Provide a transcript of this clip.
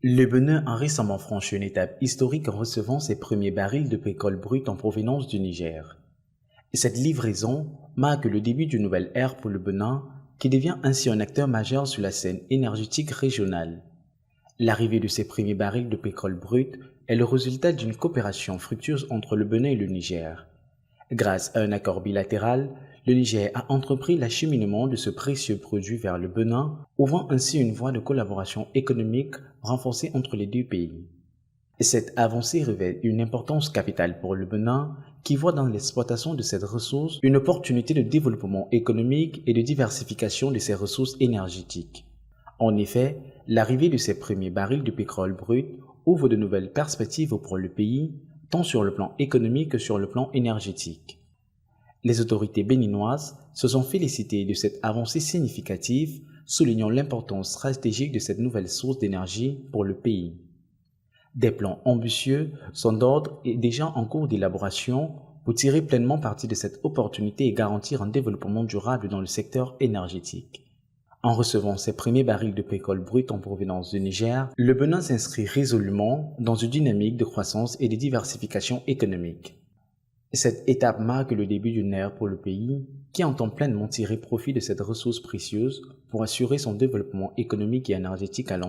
Le Bénin a récemment franchi une étape historique en recevant ses premiers barils de pétrole brut en provenance du Niger. Cette livraison marque le début d'une nouvelle ère pour le Bénin, qui devient ainsi un acteur majeur sur la scène énergétique régionale. L'arrivée de ces premiers barils de pétrole brut est le résultat d'une coopération fructueuse entre le Bénin et le Niger. Grâce à un accord bilatéral, le Niger a entrepris l'acheminement de ce précieux produit vers le Bénin, ouvrant ainsi une voie de collaboration économique renforcée entre les deux pays. Cette avancée revêt une importance capitale pour le Bénin, qui voit dans l'exploitation de cette ressource une opportunité de développement économique et de diversification de ses ressources énergétiques. En effet, l'arrivée de ces premiers barils de pétrole brut ouvre de nouvelles perspectives pour le pays, tant sur le plan économique que sur le plan énergétique. Les autorités béninoises se sont félicitées de cette avancée significative, soulignant l'importance stratégique de cette nouvelle source d'énergie pour le pays. Des plans ambitieux sont d'ordre et déjà en cours d'élaboration pour tirer pleinement parti de cette opportunité et garantir un développement durable dans le secteur énergétique. En recevant ses premiers barils de pétrole brut en provenance du Niger, le Bénin s'inscrit résolument dans une dynamique de croissance et de diversification économique. Cette étape marque le début d'une ère pour le pays qui entend pleinement tirer profit de cette ressource précieuse pour assurer son développement économique et énergétique à long terme.